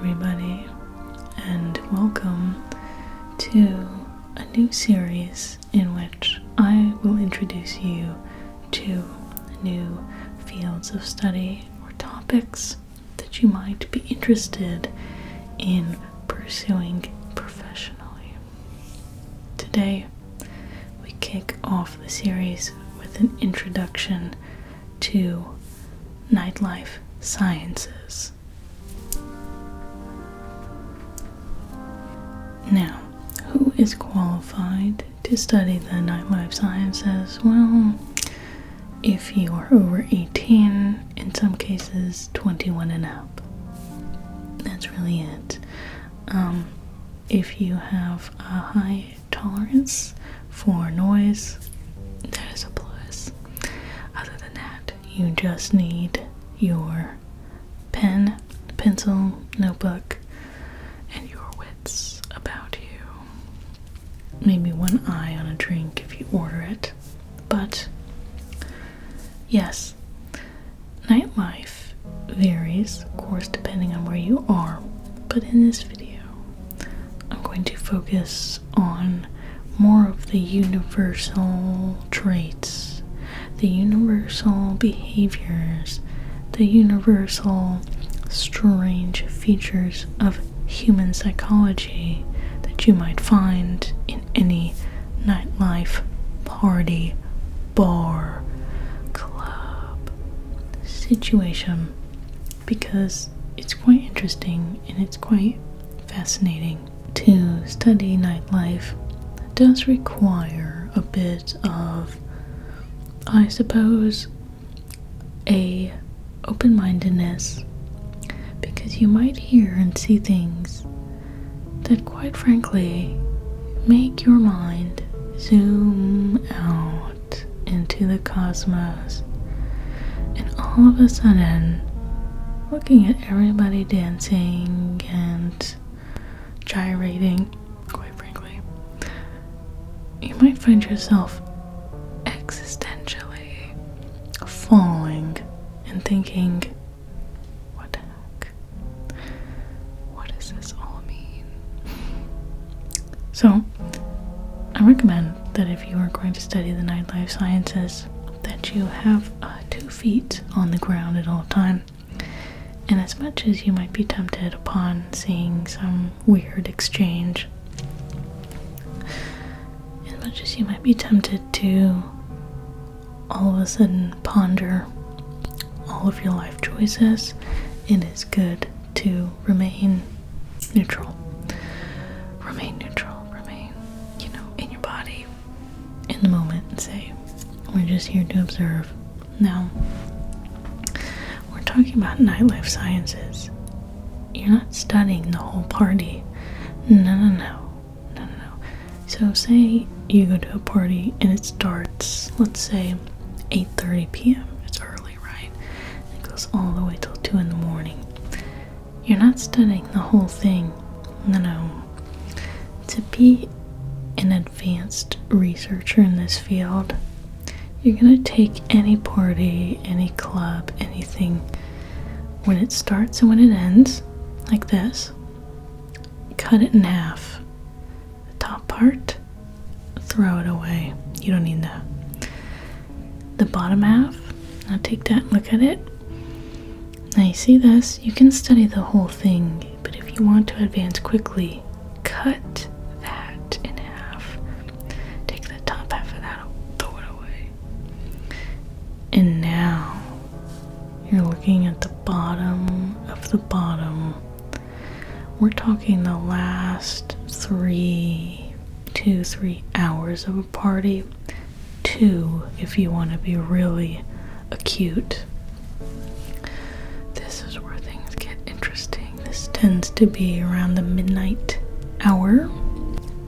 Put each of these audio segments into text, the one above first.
everybody, and welcome to a new series in which I will introduce you to new fields of study or topics that you might be interested in pursuing professionally. Today, we kick off the series with an introduction to Nightlife Sciences. Now, who is qualified to study the Nightlife Sciences? Well, if you are over 18, in some cases 21 and up. That's really it. If you have a high tolerance for noise, that is a plus. Other than that, you just need your pen, pencil, notebook, and your wits about you. Maybe one eye on a drink if you order it. But yes, nightlife varies, of course, depending on where you are. But in this video, I'm going to focus on more of the universal traits, the universal behaviors, the universal strange features of human psychology that you might find in any nightlife, party, bar, club situation, because it's quite interesting and it's quite fascinating. To study nightlife does require a bit of, I suppose, a open-mindedness, because you might hear and see things that, quite frankly, make your mind zoom out into the cosmos, and all of a sudden, looking at everybody dancing and gyrating, quite frankly, you might find yourself existentially falling and thinking, what the heck? What does this all mean? So, I recommend that if you are going to study the Nightlife Sciences, that you have 2 feet on the ground at all time. And as much as you might be tempted upon seeing some weird exchange, as much as you might be tempted to all of a sudden ponder all of your life choices, it is good to remain neutral. Remain neutral. Remain, in your body, in the moment, and say, we're just here to observe. Now, talking about nightlife sciences, you're not studying the whole party. No. So say you go to a party and it starts, let's say, 8:30 p.m. It's early, right? It goes all the way till 2 in the morning. You're not studying the whole thing. No. To be an advanced researcher in this field, you're gonna take any party, any club, anything, when it starts and when it ends, like this, cut it in half. The top part, throw it away. You don't need that. The bottom half, now take that and look at it. Now you see this, you can study the whole thing, but if you want to advance quickly, cut that in half. Take the top half of that, throw it away. And now, you're looking at the bottom of the bottom. We're talking the last 3 hours of a party. 2 if you want to be really acute. This is where things get interesting. This tends to be around the midnight hour.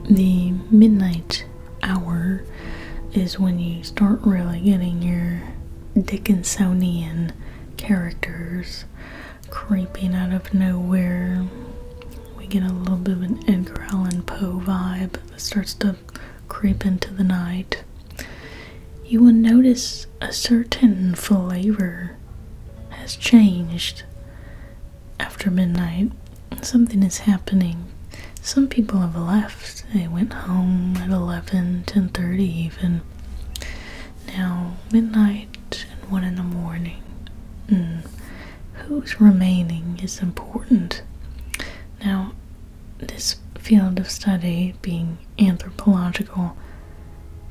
The midnight hour is when you start really getting your Dickinsonian characters creeping out of nowhere. We get a little bit of an Edgar Allan Poe vibe that starts to creep into the night. You will notice a certain flavor has changed after midnight. something is happening. Some people have left. They went home at 11, 10:30 even. Now, midnight and 1 in the morning. Who's remaining is important. Now, this field of study, being anthropological,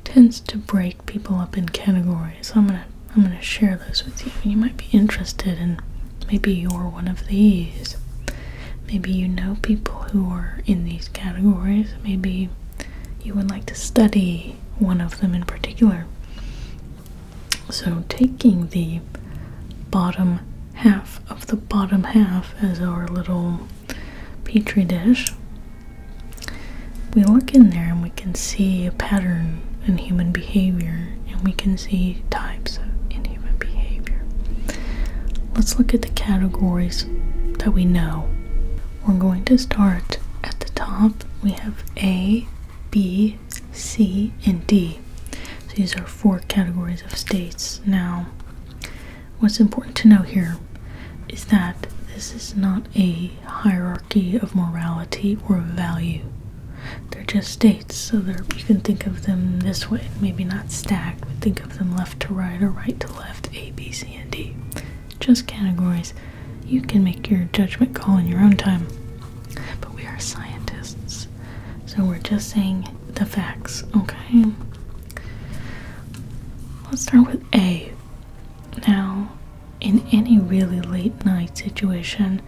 tends to break people up in categories. I'm gonna share those with you. You might be interested in, maybe you're one of these. Maybe you know people who are in these categories. Maybe you would like to study one of them in particular. So taking the bottom half of the bottom half as our little petri dish, we look in there and we can see a pattern in human behavior, and we can see types in human behavior. Let's look at the categories that we know. We're going to start at the top. We have A, B, C, and D. So these are 4 categories of states. Now, what's important to know here is that this is not a hierarchy of morality or value. They're just states, so you can think of them this way. Maybe not stacked, but think of them left to right or right to left, A, B, C, and D. Just categories. You can make your judgment call in your own time. But we are scientists, so we're just saying the facts, okay? Let's start with A. Now, in any really late night situation,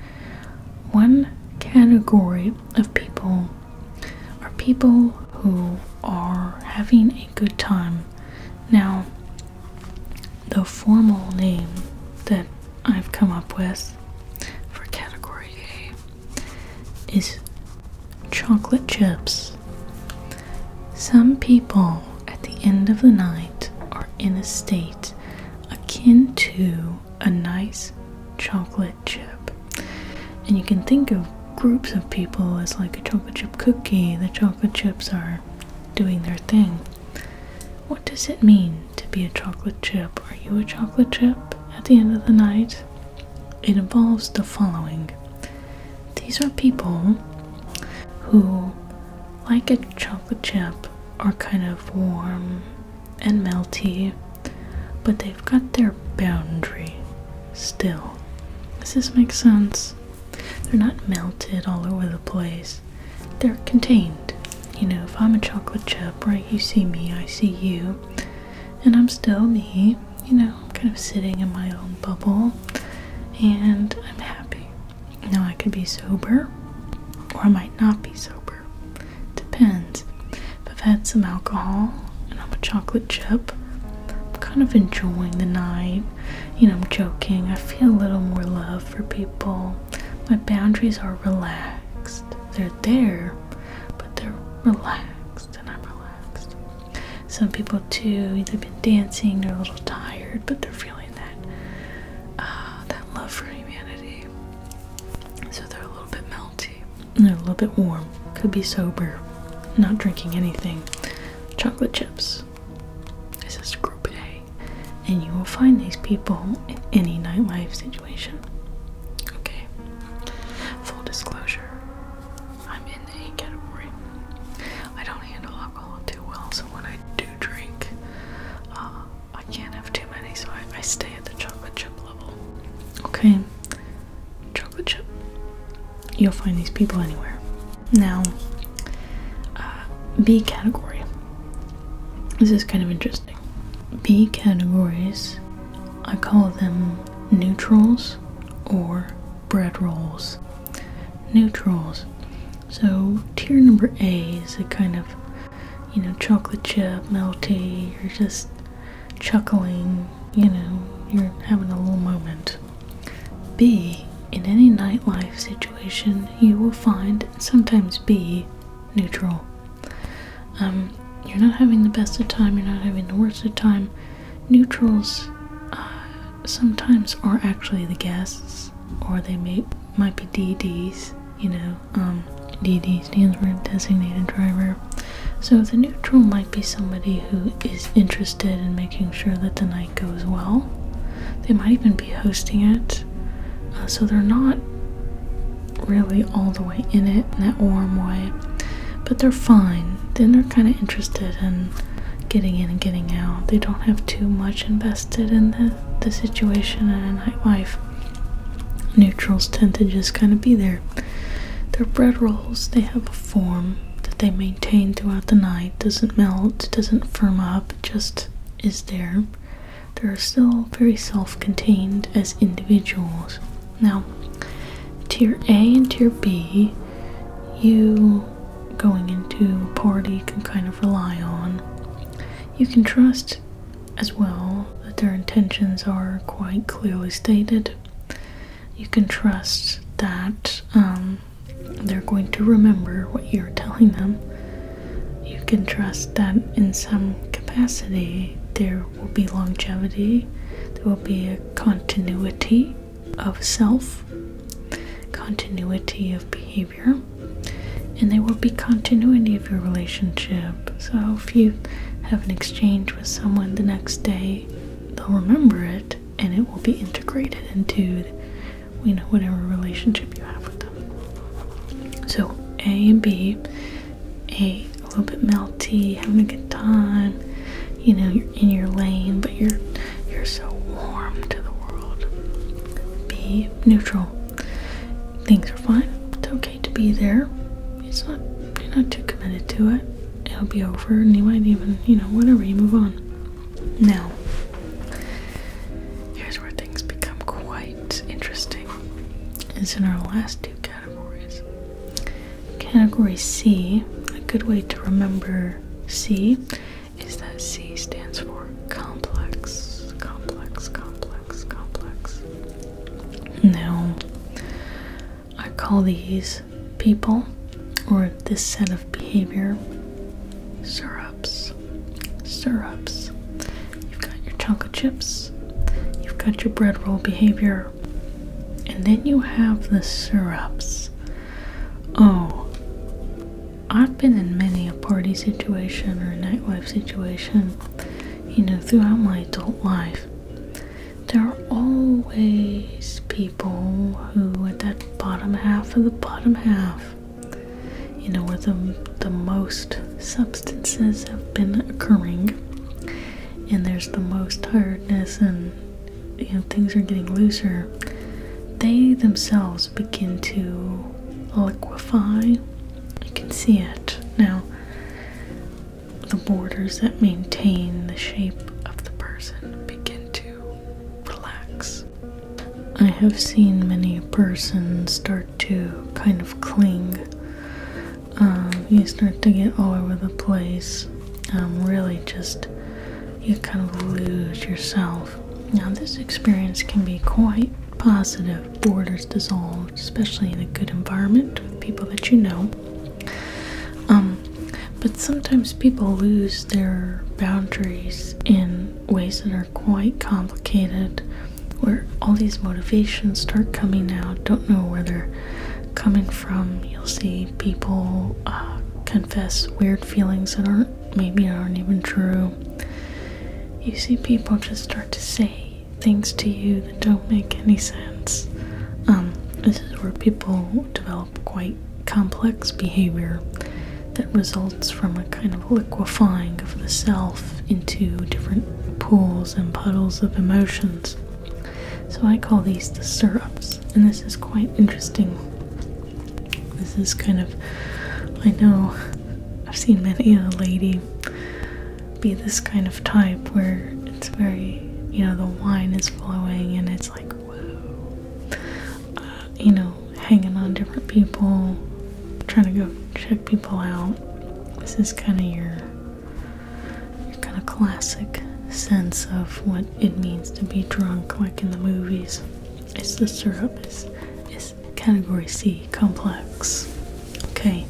one category of people are people who are having a good time. Now, the formal name that I've come up with for category A is chocolate chips. Some people at the end of the night are in a state akin to a nice chocolate chip. And you can think of groups of people as like a chocolate chip cookie. The chocolate chips are doing their thing. What does it mean to be a chocolate chip? Are you a chocolate chip at the end of the night? It involves the following. These are people who, like a chocolate chip, are kind of warm and melty, but they've got their boundary still. Does this make sense? They're not melted all over the place. They're contained. You know, if I'm a chocolate chip, right, you see me, I see you, and I'm still me. You know, I'm kind of sitting in my own bubble, and I'm happy. Now, I could be sober, or I might not be sober. Depends. If I've had some alcohol, and I'm a chocolate chip, I'm kind of enjoying the night. You know, I'm joking. I feel a little more love for people. My boundaries are relaxed. They're there, but they're relaxed, and I'm relaxed. Some people too, they've been dancing, they're a little tired, but they're feeling that love for humanity. So they're a little bit melty, and they're a little bit warm. Could be sober, not drinking anything. Chocolate chips. This is group A, and you will find these people in any nightlife situation. Full disclosure, I'm in the A category. I don't handle alcohol too well, so when I do drink, I can't have too many, so I stay at the chocolate chip level. Okay, chocolate chip. You'll find these people anywhere. Now, B category. This is kind of interesting. B categories, I call them neutrals or bread rolls. Neutrals. So tier number A is a kind of, you know, chocolate chip, melty, you're just chuckling, you know, you're having a little moment. B, in any nightlife situation, you will find sometimes be neutral. You're not having the best of time, you're not having the worst of time. Neutrals sometimes are actually the guests, or they might be DDs, you know. DD stands for designated driver. So the neutral might be somebody who is interested in making sure that the night goes well. They might even be hosting it. So they're not really all the way in it in that warm way, but they're fine. Then they're kind of interested in getting in and getting out. They don't have too much invested in the situation in a nightlife. Neutrals tend to just kind of be there. They're bread rolls. They have a form that they maintain throughout the night. Doesn't melt, doesn't firm up, it just is there. They're still very self-contained as individuals. Now, tier A and tier B, you going into a party can kind of rely on. You can trust as well that their intentions are quite clearly stated. You can trust that they're going to remember what you're telling them. You can trust that in some capacity there will be longevity, there will be a continuity of self, continuity of behavior, and there will be continuity of your relationship. So if you have an exchange with someone the next day, they'll remember it and it will be integrated into, whatever relationship you have with them. So A and B, A a little bit melty, having a good time, you're in your lane, but you're so warm to the world. B, neutral. Things are fine. It's okay to be there. You're not too committed to it. It'll be over and you might even, whatever, you move on. Now, here's where things become quite interesting. It's in our last two categories. Category C, a good way to remember C is that C stands for complex, complex, complex, complex. Now, I call these people, or this set of behavior, syrups. Syrups. You've got your chocolate chips, you've got your bread roll behavior, and then you have the syrups. Oh, I've been in many a party situation or a nightlife situation, throughout my adult life. There are always people who, at that bottom half of the bottom half, where the most substances have been occurring, and there's the most tiredness, and things are getting looser, they themselves begin to liquefy. You can see it. Now, the borders that maintain the shape of the person begin to relax. I have seen many a person start to kind of cling. You start to get all over the place. Really just, you kind of lose yourself. Now, this experience can be quite positive. Borders dissolve, especially in a good environment with people that you know. But sometimes people lose their boundaries in ways that are quite complicated, where all these motivations start coming out, don't know where they're coming from. You'll see people confess weird feelings that maybe aren't even true. You see people just start to say things to you that don't make any sense. This is where people develop quite complex behavior that results from a kind of liquefying of the self into different pools and puddles of emotions. So I call these the syrups, and this is quite interesting. This is kind of, I know I've seen many a lady be this kind of type where it's very, the wine is flowing and it's like, whoa, hanging on different people, trying to go check people out. This is kind of your kind of classic sense of what it means to be drunk, like in the movies. It's the syrup, is category C, complex. Okay,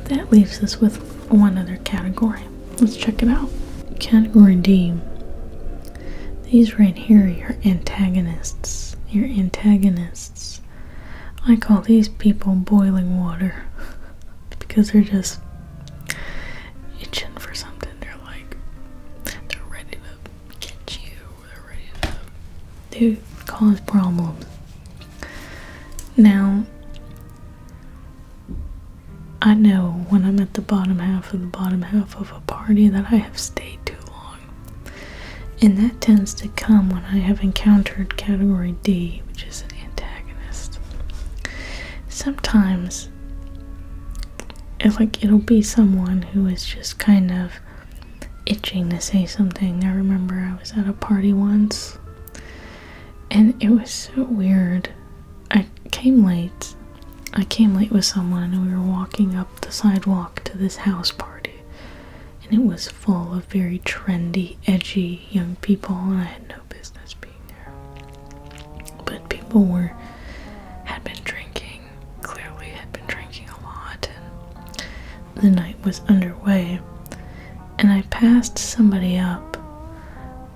that leaves us with one other category. Let's check it out. Category D. These right here are your antagonists. Your antagonists. I call these people boiling water because they're just itching for something. They're ready to get you. They're ready to, cause problems. Now, I know when I'm at the bottom half of a party that I have stayed too long. And that tends to come when I have encountered category D, which is an antagonist. Sometimes it'll be someone who is just kind of itching to say something. I remember I was at a party once, and it was so weird. I came late with someone, and we were walking up the sidewalk to this house party, and it was full of very trendy, edgy young people, and I had no business being there. But people had been drinking, clearly had been drinking a lot, and the night was underway, and I passed somebody up,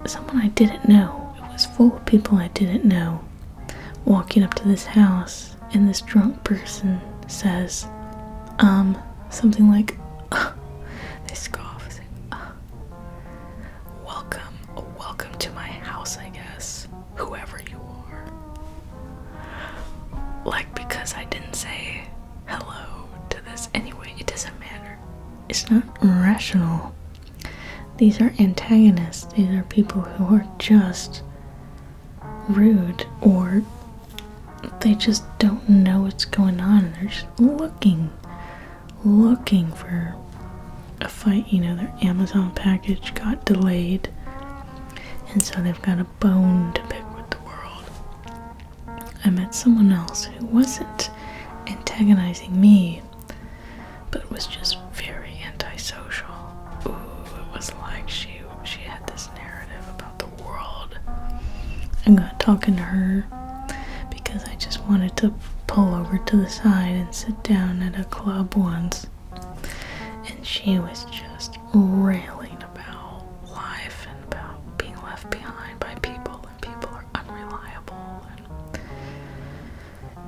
someone I didn't know. It was full of people I didn't know, walking up to this house. And this drunk person says, something like, they scoff, say, welcome to my house, I guess, whoever you are. Like, because I didn't say hello to this. Anyway, it doesn't matter. It's not rational. These are antagonists. These are people who are just rude, or they just don't know what's going on, and they're just looking for a fight. Their Amazon package got delayed, and so they've got a bone to pick with the world. I met someone else who wasn't antagonizing me, but was just very antisocial. Ooh, it was like she had this narrative about the world. I got talking to her because I just wanted to pull over to the side and sit down at a club once, and she was just railing about life and about being left behind by people, and people are unreliable,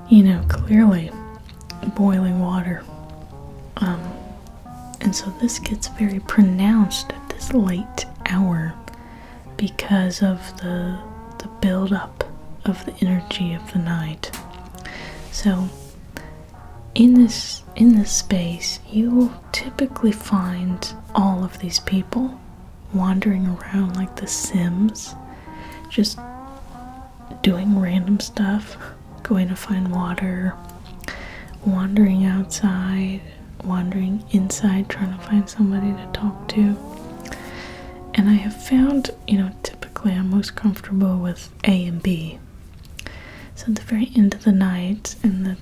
and clearly boiling water. And so this gets very pronounced at this late hour because of the build-up of the energy of the night. So in this space, you will typically find all of these people wandering around like the Sims, just doing random stuff, going to find water, wandering outside, wandering inside, trying to find somebody to talk to. And I have found, typically I'm most comfortable with A and B. So at the very end of the night, and the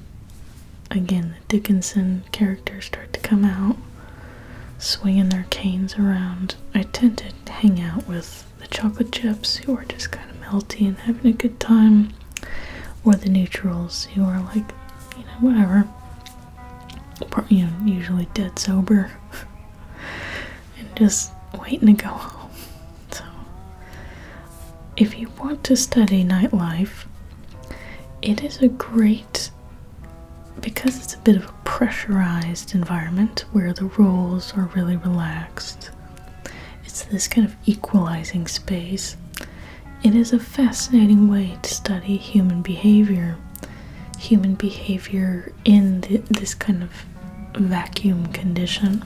Dickinson characters start to come out, swinging their canes around, I tend to hang out with the chocolate chips, who are just kind of melty and having a good time, or the neutrals, who are like, whatever, usually dead sober, and just waiting to go home. So, if you want to study nightlife, it is a great, because it's a bit of a pressurized environment where the rules are really relaxed. It's this kind of equalizing space. It is a fascinating way to study human behavior in this kind of vacuum condition.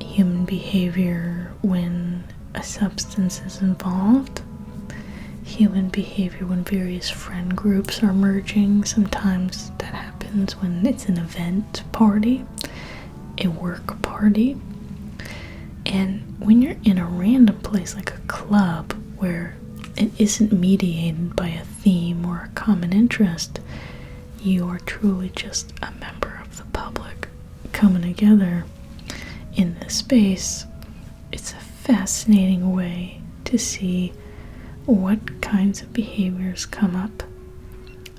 Human behavior when a substance is involved. Human behavior when various friend groups are merging. Sometimes that happens when it's an event party, a work party. And when you're in a random place like a club where it isn't mediated by a theme or a common interest, you are truly just a member of the public coming together in this space. It's a fascinating way to see what kinds of behaviors come up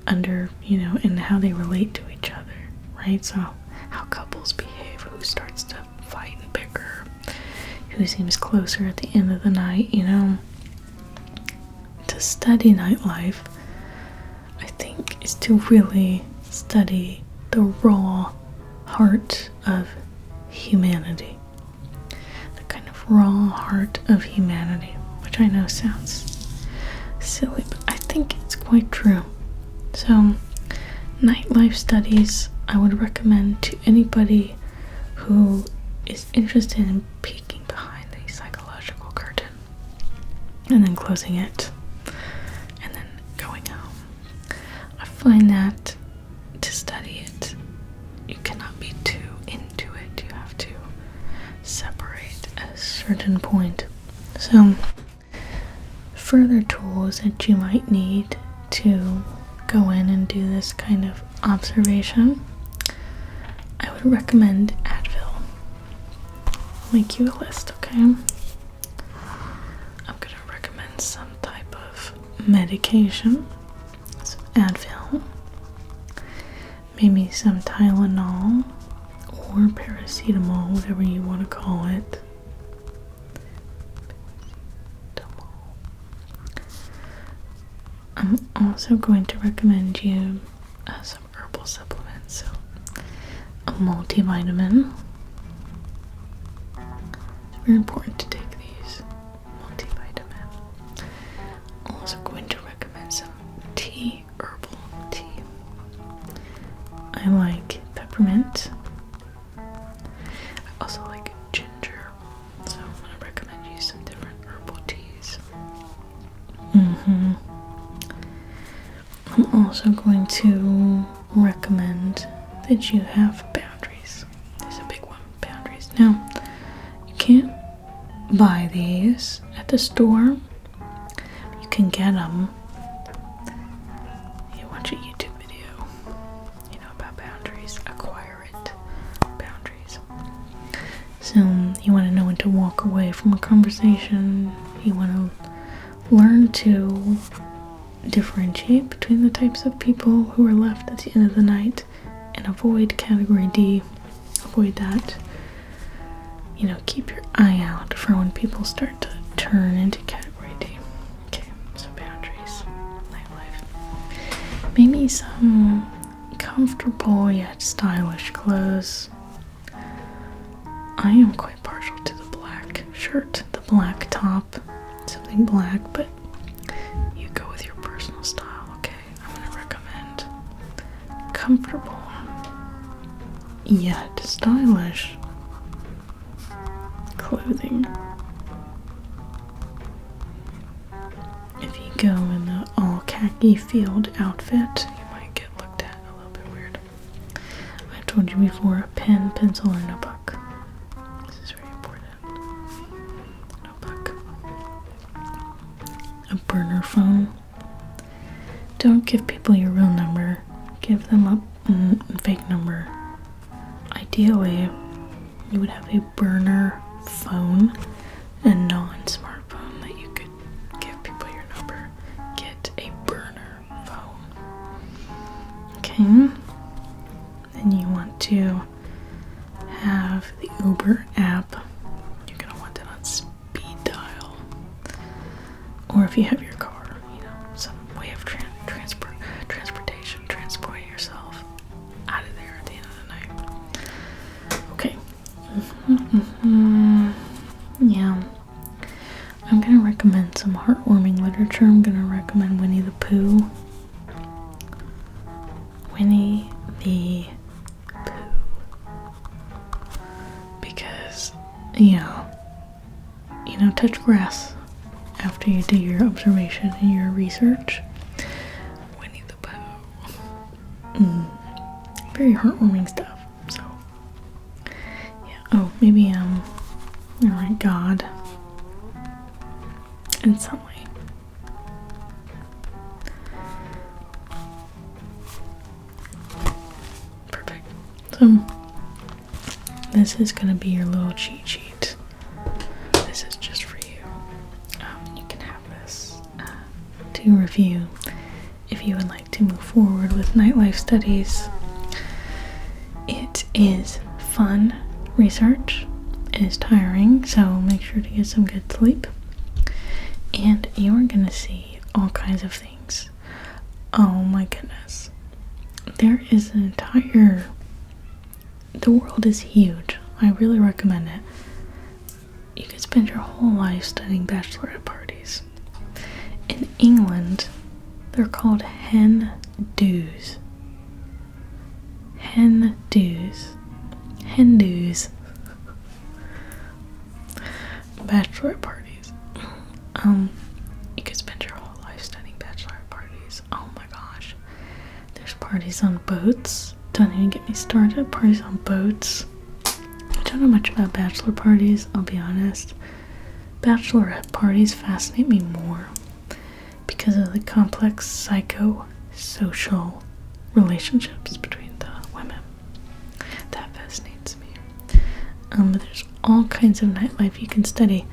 under, and how they relate to each other, right? So how couples behave, who starts to fight and bicker, who seems closer at the end of the night, To study nightlife, I think, is to really study the raw heart of humanity. The kind of raw heart of humanity, which I know sounds silly, but I think it's quite true. So, nightlife studies, I would recommend to anybody who is interested in peeking behind the psychological curtain and then closing it and then going home. I find that to study it, you cannot be too into it. You have to separate at a certain point. So, further tools that you might need to go in and do this kind of observation, I would recommend Advil. I'll make you a list, okay? I'm gonna recommend some type of medication, some Advil, maybe some Tylenol or paracetamol, whatever you want to call it. I'm also going to recommend you some herbal supplements, so a multivitamin. It's very important to take these. Multivitamin. I'm also going to recommend some tea, herbal tea. I like peppermint. I also like ginger, so I'm going to recommend you some different herbal teas. I'm also going to recommend that you have boundaries. There's a big one, boundaries. Now, you can't buy these at the store. You can get them. You watch a YouTube video, about boundaries. Acquire it. Boundaries. So, you want to know when to walk away from a conversation. You want to learn to differentiate between the types of people who are left at the end of the night and avoid category D. Avoid that. Keep your eye out for when people start to turn into category D. Okay, so boundaries. Nightlife. Maybe some comfortable yet stylish clothes. I am quite partial to the black shirt, the black top, something black, but you go with your personal style, okay? I'm gonna recommend comfortable yet stylish clothing. If you go in the all khaki field outfit, you might get looked at a little bit weird. I've told you before, a pen, pencil, or notebook. This is very important. Notebook. A burner phone. Don't give people your real number. Give them a fake number. Ideally, you would have a burner phone, a non-smartphone that you could give people your number. Get a burner phone. Okay. Then you want to have the Uber app. You're going to want that on speed dial. Or if you have your car, some way of transportation, transporting yourself out of there at the end of the night. Okay. Yeah. I'm going to recommend some heartwarming literature. I'm going to recommend Winnie the Pooh. Winnie the Pooh. Because, touch grass after you do your observation and your research. Winnie the Pooh. Very heartwarming stuff. So, yeah. Oh, maybe alright, God and sunlight. Perfect. So, this is gonna be your little cheat sheet. This is just for you. You can have this to review if you would like to move forward with nightlife studies. It is fun research. It is tiring, so make sure to get some good sleep. And you're gonna see all kinds of things. Oh my goodness. There is an the world is huge. I really recommend it. You could spend your whole life studying bachelorette parties. In England, they're called hen do's. Hindus, bachelorette parties. You could spend your whole life studying bachelorette parties. Oh my gosh. There's parties on boats. Don't even get me started. Parties on boats. I don't know much about bachelor parties, I'll be honest. Bachelorette parties fascinate me more because of the complex psychosocial relationships between the women. That fascinates me. But there's all kinds of nightlife you can study.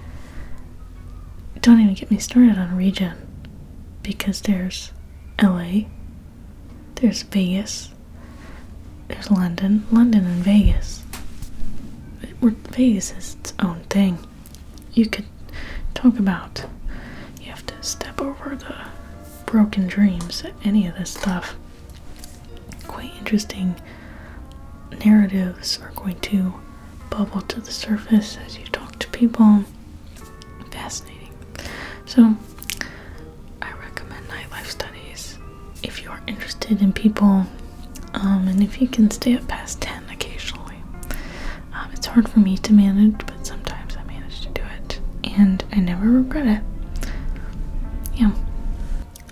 Don't even get me started on region, because there's LA, there's Vegas, there's London and Vegas. Vegas is its own thing. You could talk about, you have to step over the broken dreams at any of this stuff. Quite interesting narratives are going to bubble to the surface as you talk to people. Fascinating. So, I recommend Nightlife Studies if you are interested in people, and if you can stay up past 10 occasionally. It's hard for me to manage, but sometimes I manage to do it, and I never regret it. Yeah.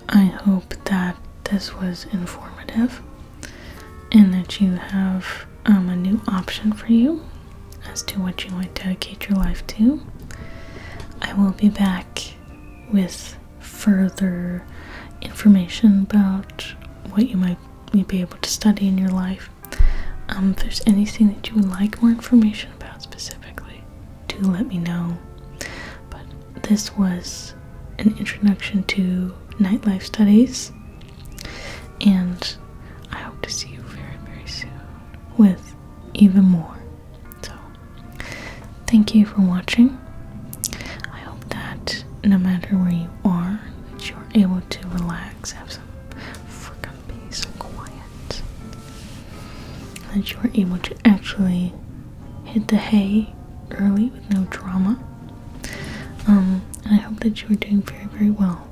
I hope that this was informative, and that you have a new option for you as to what you might dedicate your life to. I will be back with further information about what you might be able to study in your life. If there's anything that you would like more information about specifically, do let me know. But this was an introduction to Nightlife Studies, and I hope to see you very, very soon with even more. So, thank you for watching. I hope that no matter where you are, that you're able to relax, have some freaking peace and quiet, that you are able to actually hit the hay early with no drama. And I hope that you are doing very, very well.